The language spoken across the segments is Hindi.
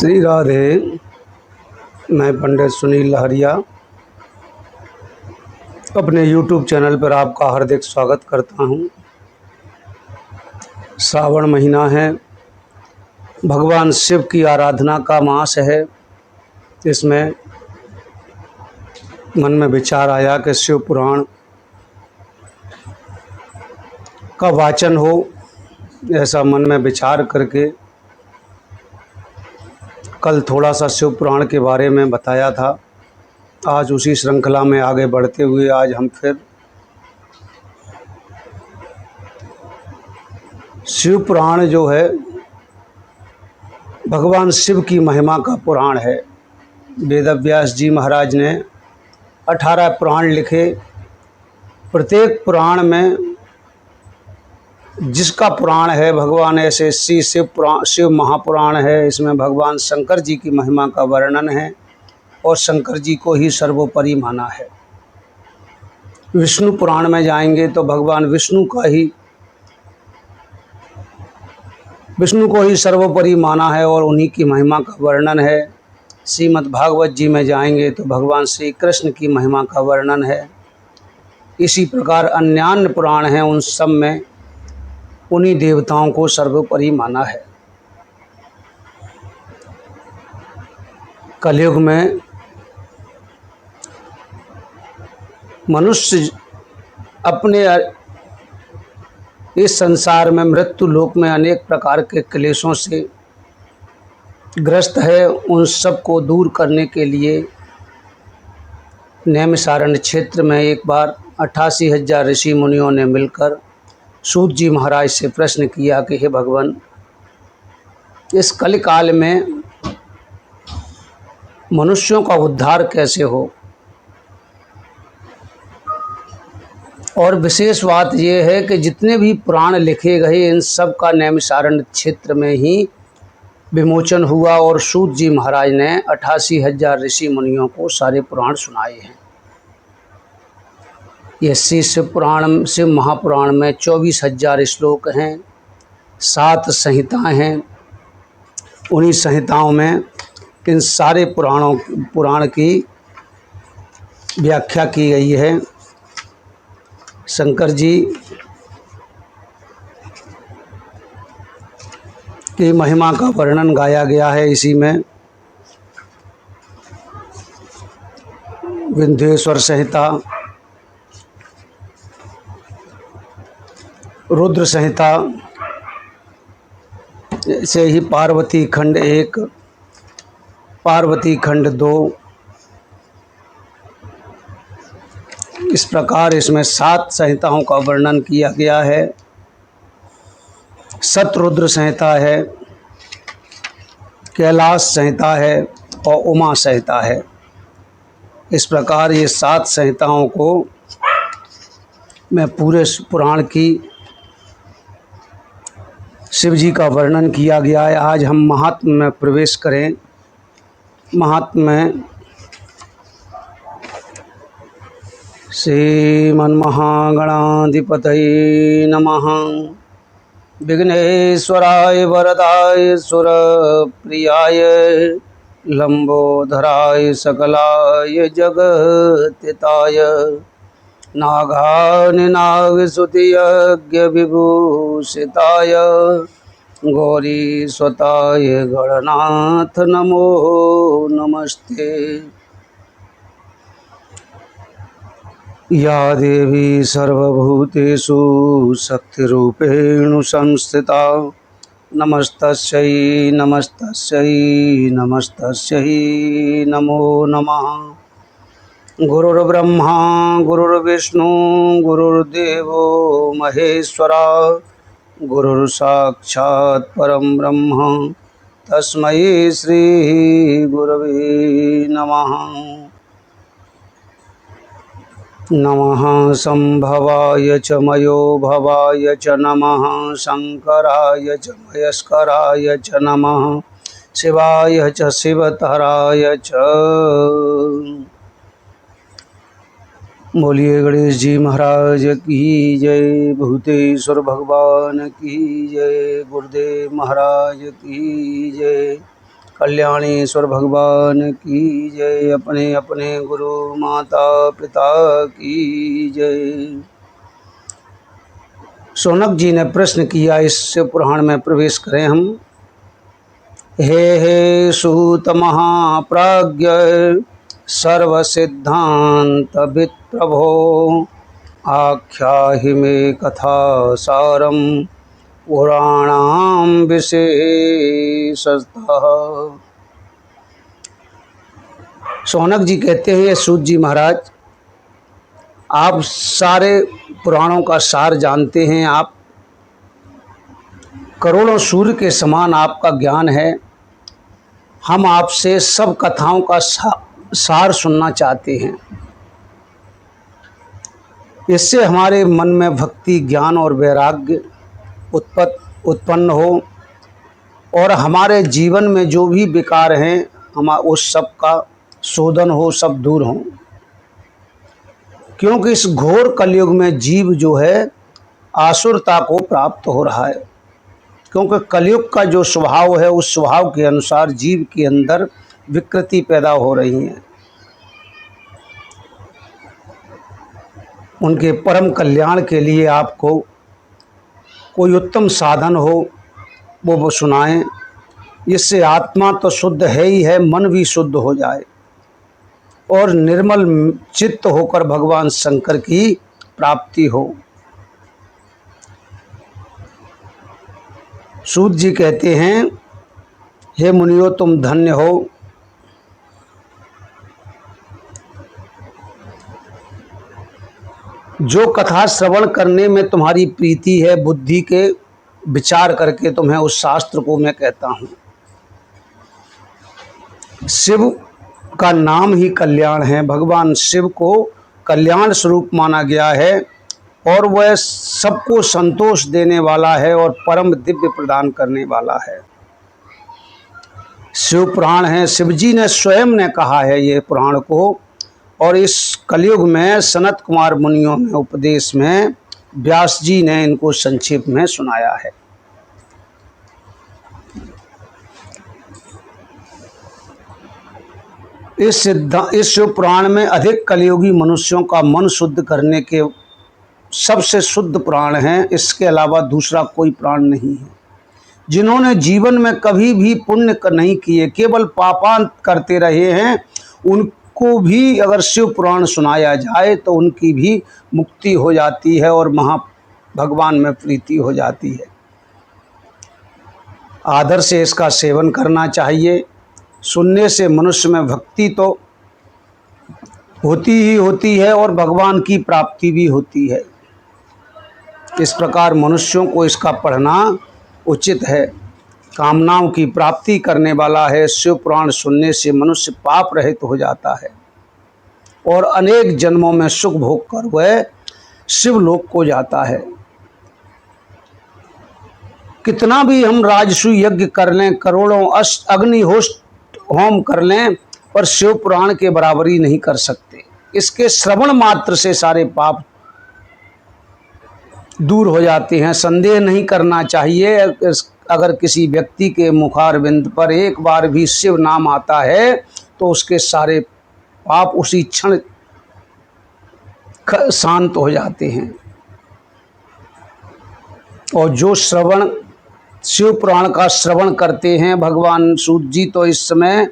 श्री राधे। मैं पंडित सुनील लहरिया अपने YouTube चैनल पर आपका हार्दिक स्वागत करता हूं। श्रावण महीना है, भगवान शिव की आराधना का मास है। इसमें मन में विचार आया कि शिव पुराण का वाचन हो। ऐसा मन में विचार करके कल थोड़ा सा शिव पुराण के बारे में बताया था। आज उसी श्रृंखला में आगे बढ़ते हुए आज हम फिर शिव पुराण जो है भगवान शिव की महिमा का पुराण है। वेदव्यास जी महाराज ने 18 पुराण लिखे। प्रत्येक पुराण में जिसका पुराण है भगवान, ऐसे शिव महापुराण है, इसमें भगवान शंकर जी की महिमा का वर्णन है और शंकर जी को ही सर्वोपरि माना है। विष्णु पुराण में जाएंगे तो भगवान विष्णु को ही सर्वोपरि माना है और उन्हीं की महिमा का वर्णन है। श्रीमद् भागवत जी में जाएंगे तो भगवान श्री कृष्ण की महिमा का वर्णन है। इसी प्रकार अन्यान्य पुराण हैं, उन सब में उन्हीं देवताओं को सर्वोपरि माना है। कलयुग में मनुष्य अपने इस संसार में मृत्यु लोक में अनेक प्रकार के क्लेशों से ग्रस्त है। उन सब को दूर करने के लिए नैमिषारण्य क्षेत्र में एक बार 88,000 ऋषि मुनियों ने मिलकर सूत जी महाराज से प्रश्न किया कि हे भगवान, इस कलिकाल में मनुष्यों का उद्धार कैसे हो। और विशेष बात यह है कि जितने भी पुराण लिखे गए इन सब का नैमिषारण्य क्षेत्र में ही विमोचन हुआ और सूत जी महाराज ने 88,000 ऋषि मुनियों को सारे पुराण सुनाए हैं। ये शिव महापुराण में 24,000 श्लोक हैं, 7 संहिताएं हैं। उन्हीं संहिताओं में इन सारे पुराण की व्याख्या की गई है। शंकर जी की महिमा का वर्णन गाया गया है। इसी में विंध्येश्वर संहिता, रुद्र संहिता से ही पार्वती खंड 1, पार्वती खंड 2, इस प्रकार इसमें 7 संहिताओं का वर्णन किया गया है। शतरुद्र संहिता है, कैलाश संहिता है और उमा संहिता है। इस प्रकार ये 7 संहिताओं को में पूरे पुराण की शिव जी का वर्णन किया गया है। आज हम महात्म्य में प्रवेश करें। महात्म्य में श्रीमन्महागणाधिपतये नमः। विघ्नेश्वराय वरदाय सुरप्रियाय लंबोदराय सकलाय जगत्ताय नागानिनागसुतियज्ञ विभूषिताय गौरीस्वताय गणनाथ नमो नमस्ते। या देवी सर्वभूतेषु शक्तिरूपेण संस्थिता नमस्तस्यै नमस्तस्यै नमस्तस्यै नमो नमः। गुरुर्ब्रह्मा गुरुर्विष्णु गुरुर्देवो महेश्वरा गुरुर्साक्षात् परं ब्रह्म तस्मै श्री गुरवे नमः। नमः संभवाय च मयो भवाय च नमः शंकराय च मयस्कराय च नमः शिवाय च शिवतराय च। बोलिए गणेश जी महाराज की जय, भूतेश्वर भगवान की जय, गुरुदेव महाराज की जय। कल्याणेश्वर भगवान की जय। अपने अपने गुरु माता पिता की जय। शौनक जी ने प्रश्न किया, इस शिव पुराण में प्रवेश करें हम। हे सूत महाप्राज्ञ सर्व सिद्धांत विप्रभो आख्याहि मे कथा सारम पुराणाम विशेषतः। शौनक जी कहते हैं, सूत जी महाराज, आप सारे पुराणों का सार जानते हैं, आप करोड़ों सूर्य के समान आपका ज्ञान है। हम आपसे सब कथाओं का सार सुनना चाहते हैं। इससे हमारे मन में भक्ति, ज्ञान और वैराग्य उत्पन्न हो और हमारे जीवन में जो भी विकार हैं हम उस सब का शोधन हो, सब दूर हो। क्योंकि इस घोर कलयुग में जीव जो है आसुरता को प्राप्त हो रहा है। क्योंकि कलयुग का जो स्वभाव है उस स्वभाव के अनुसार जीव के अंदर विकृति पैदा हो रही है। उनके परम कल्याण के लिए आपको कोई उत्तम साधन हो वो सुनाएं, जिससे आत्मा तो शुद्ध है ही है, मन भी शुद्ध हो जाए और निर्मल चित्त होकर भगवान शंकर की प्राप्ति हो। सूत जी कहते हैं, हे मुनियो तुम धन्य हो। जो कथा श्रवण करने में तुम्हारी प्रीति है, बुद्धि के विचार करके तुम्हें उस शास्त्र को मैं कहता हूँ। शिव का नाम ही कल्याण है। भगवान शिव को कल्याण स्वरूप माना गया है और वह सबको संतोष देने वाला है और परम दिव्य प्रदान करने वाला है। शिव पुराण है, शिव जी ने स्वयं ने कहा है ये पुराण को, और इस कलयुग में सनत कुमार मुनियों ने उपदेश में व्यास जी ने इनको संक्षेप में सुनाया है। इस शिव पुराण में अधिक कलयुगी मनुष्यों का मन शुद्ध करने के सबसे शुद्ध पुराण है। इसके अलावा दूसरा कोई पुराण नहीं है। जिन्होंने जीवन में कभी भी पुण्य नहीं किए, केवल पापांत करते रहे हैं, उनको भी अगर शिव पुराण सुनाया जाए तो उनकी भी मुक्ति हो जाती है और भगवान में प्रीति हो जाती है। आदर से इसका सेवन करना चाहिए। सुनने से मनुष्य में भक्ति तो होती ही होती है और भगवान की प्राप्ति भी होती है। इस प्रकार मनुष्यों को इसका पढ़ना उचित है। कामनाओं की प्राप्ति करने वाला है। शिव पुराण सुनने से मनुष्य पाप रहित हो जाता है और अनेक जन्मों में सुख भोग कर वह शिवलोक को जाता है। कितना भी हम राजसूय यज्ञ कर लें, करोड़ों अग्निहोत्र होम कर लें, पर शिव पुराण के बराबरी नहीं कर सकते। इसके श्रवण मात्र से सारे पाप दूर हो जाते हैं। संदेह नहीं करना चाहिए। अगर किसी व्यक्ति के मुखारविंद पर एक बार भी शिव नाम आता है तो उसके सारे पाप उसी क्षण शांत हो जाते हैं। और जो श्रवण शिव पुराण का श्रवण करते हैं, भगवान सूत जी तो इस समय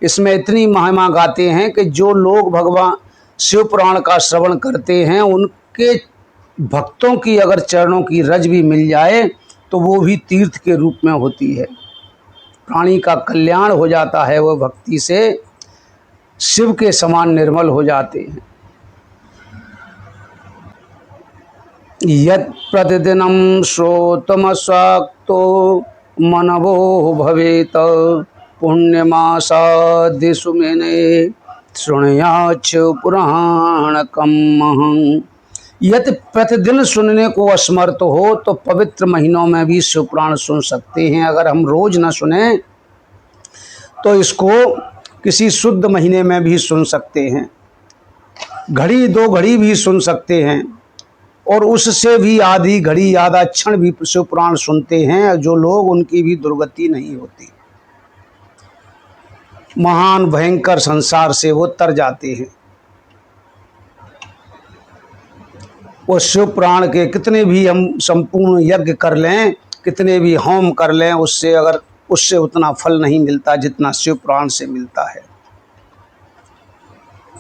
इसमें इतनी महिमा गाते हैं कि जो लोग भगवान शिव पुराण का श्रवण करते हैं उनके भक्तों की अगर चरणों की रज भी मिल जाए तो वो भी तीर्थ के रूप में होती है। प्राणी का कल्याण हो जाता है, वह भक्ति से शिव के समान निर्मल हो जाते हैं। यत् प्रतिदिनं श्रोतमस्वाक्तो मनवो भवेत पुण्यमासाद्य सुमेने शृणुयाच्च पुराणकम्। यदि प्रतिदिन सुनने को असमर्थ हो तो पवित्र महीनों में भी शिव पुराण सुन सकते हैं। अगर हम रोज न सुने तो इसको किसी शुद्ध महीने में भी सुन सकते हैं, घड़ी दो घड़ी भी सुन सकते हैं, और उससे भी आधी घड़ी आधा क्षण भी शिव पुराण सुनते हैं जो लोग, उनकी भी दुर्गति नहीं होती। महान भयंकर संसार से वो तर जाते हैं। वो शिव पुराण के कितने भी हम संपूर्ण यज्ञ कर लें, कितने भी होम कर लें, उससे उतना फल नहीं मिलता जितना शिव पुराण से मिलता है।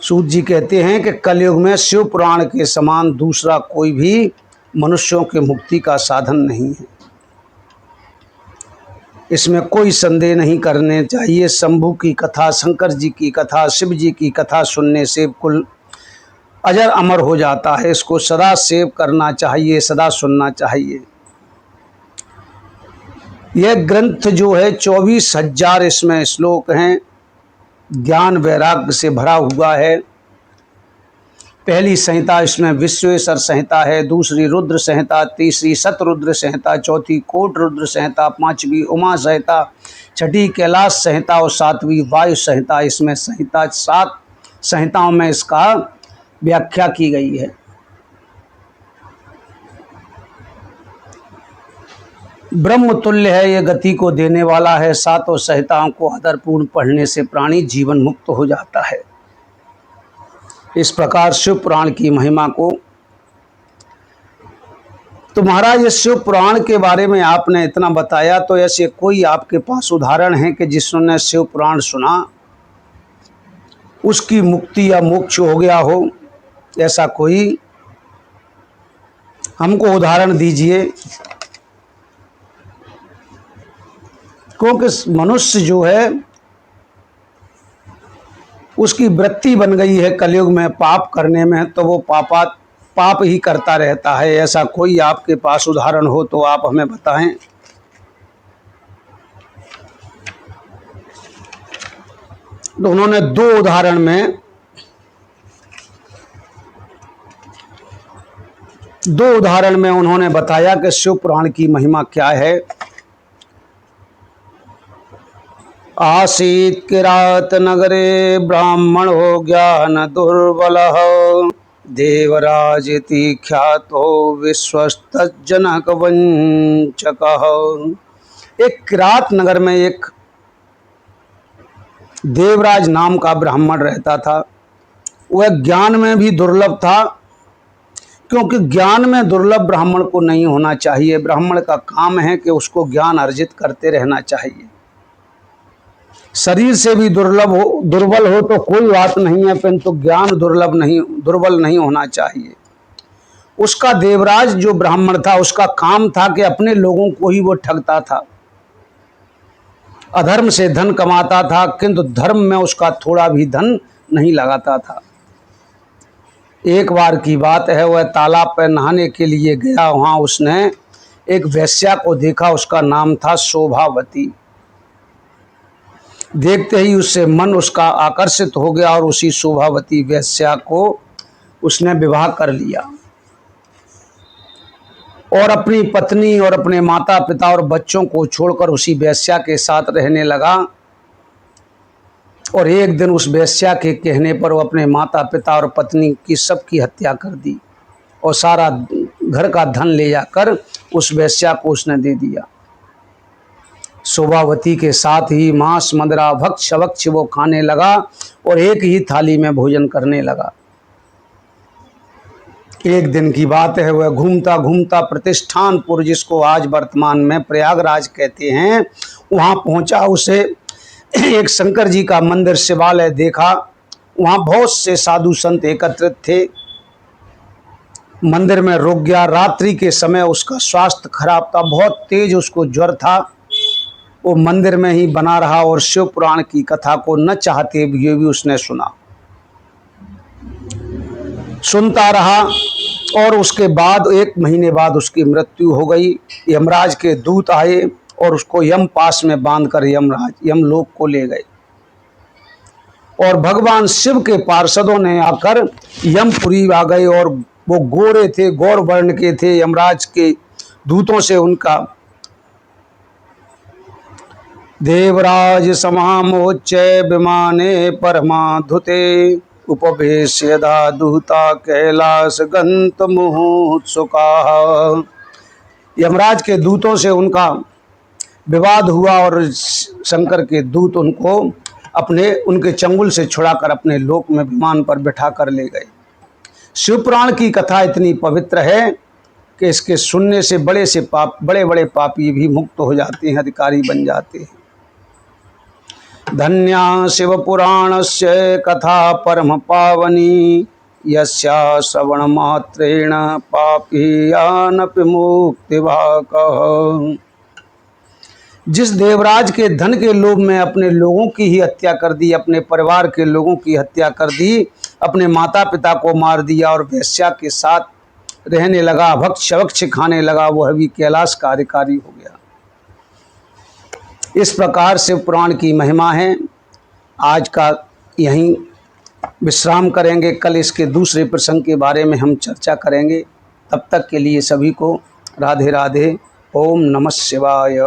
सूत जी कहते हैं कि कलयुग में शिव पुराण के समान दूसरा कोई भी मनुष्यों के मुक्ति का साधन नहीं है। इसमें कोई संदेह नहीं करने चाहिए। शंभू की कथा, शंकर जी की कथा, शिव जी की कथा सुनने से कुल अजर अमर हो जाता है। इसको सदा सेव करना चाहिए, सदा सुनना चाहिए। यह ग्रंथ जो है 24,000 इसमें श्लोक हैं, ज्ञान वैराग्य से भरा हुआ है। पहली संहिता इसमें विश्वेश्वर संहिता है, दूसरी रुद्र संहिता, तीसरी शतरुद्र संहिता, चौथी कोट रुद्र संहिता, पांचवी उमा संहिता, छठी कैलाश संहिता और सातवीं वायु संहिता। इसमें 7 संहिताओं में इसका व्याख्या की गई है। ब्रह्म तुल्य है, ये गति को देने वाला है। 7 संहिताओं को आदरपूर्ण पढ़ने से प्राणी जीवन मुक्त हो जाता है। इस प्रकार शिव पुराण की महिमा को, तो महाराज इस शिव पुराण के बारे में आपने इतना बताया, तो ऐसे कोई आपके पास उदाहरण है कि जिसने शिव पुराण सुना उसकी मुक्ति या मोक्ष हो गया हो? ऐसा कोई हमको उदाहरण दीजिए। क्योंकि मनुष्य जो है उसकी वृत्ति बन गई है कलयुग में पाप करने में, तो वो पाप ही करता रहता है। ऐसा कोई आपके पास उदाहरण हो तो आप हमें बताएं। तो उन्होंने 2 उदाहरण में उन्होंने बताया कि शिव पुराण की महिमा क्या है। आसीत किरात नगरे ब्राह्मणो ज्ञान दुर्बल देवराजति ख्यातो विश्वस्त जनक वंचक। एक किरात नगर में एक देवराज नाम का ब्राह्मण रहता था। वह ज्ञान में भी दुर्लभ था, क्योंकि ज्ञान में दुर्लभ ब्राह्मण को नहीं होना चाहिए। ब्राह्मण का काम है कि उसको ज्ञान अर्जित करते रहना चाहिए। शरीर से भी दुर्बल हो तो कोई बात नहीं है, परंतु ज्ञान दुर्बल नहीं होना चाहिए। उसका देवराज जो ब्राह्मण था, उसका काम था कि अपने लोगों को ही वो ठगता था, अधर्म से धन कमाता था, किंतु धर्म में उसका थोड़ा भी धन नहीं लगाता था। एक बार की बात है, वह तालाब पर नहाने के लिए गया। वहाँ उसने एक वेश्या को देखा, उसका नाम था शोभावती। देखते ही उससे मन उसका आकर्षित हो गया और उसी शोभावती वेश्या को उसने विवाह कर लिया और अपनी पत्नी और अपने माता पिता और बच्चों को छोड़कर उसी वेश्या के साथ रहने लगा। और एक दिन उस वेश्या के कहने पर वो अपने माता पिता और पत्नी की सबकी हत्या कर दी और सारा घर का धन ले जाकर उस वेश्या को उसने दे दिया। शोभावती के साथ ही मांस मदिरा भक्ष भक्ष वो खाने लगा और एक ही थाली में भोजन करने लगा। एक दिन की बात है, वह घूमता घूमता प्रतिष्ठानपुर, जिसको आज वर्तमान में प्रयागराज कहते हैं, वहाँ पहुँचा। उसे एक शंकर जी का मंदिर शिवालय देखा। वहाँ बहुत से साधु संत एकत्रित थे। मंदिर में रुक गया। रात्रि के समय उसका स्वास्थ्य खराब था, बहुत तेज उसको ज्वर था। वो मंदिर में ही बना रहा और शिव पुराण की कथा को न चाहते हुए भी उसने सुनता रहा। और उसके बाद 1 महीने बाद उसकी मृत्यु हो गई। यमराज के दूत आए और उसको यम पास में बांधकर यमलोक को ले गए। और भगवान शिव के पार्षदों ने आकर यमपुरी आ गए और वो गोरे थे, गौर वर्ण के थे। यमराज के दूतों से उनका देवराज समामोच्च विमाने परमाधुते उपवेश्यदा दूता कैलाश गंत मुहुत्सुका। यमराज के दूतों से उनका विवाद हुआ और शंकर के दूत उनको अपने उनके चंगुल से छुड़ाकर अपने लोक में विमान पर बिठा कर ले गए। शिवपुराण की कथा इतनी पवित्र है कि इसके सुनने से बड़े बड़े पापी भी मुक्त हो जाते हैं, अधिकारी बन जाते हैं। धन्या शिवपुराणस्य कथा परम पावनी, यस्या श्रवण मात्रेण पापीयानपि मुक्तिभाकः। जिस देवराज के धन के लोभ में अपने लोगों की ही हत्या कर दी, अपने परिवार के लोगों की हत्या कर दी, अपने माता पिता को मार दिया और वेश्या के साथ रहने लगा, भक्त शवक्ष खाने लगा, वह भी कैलाश का अधिकारी हो गया। इस प्रकार शिव पुराण की महिमा है। आज का यहीं विश्राम करेंगे, कल इसके दूसरे प्रसंग के बारे में हम चर्चा करेंगे। तब तक के लिए सभी को राधे राधे। ओम नमः शिवाय।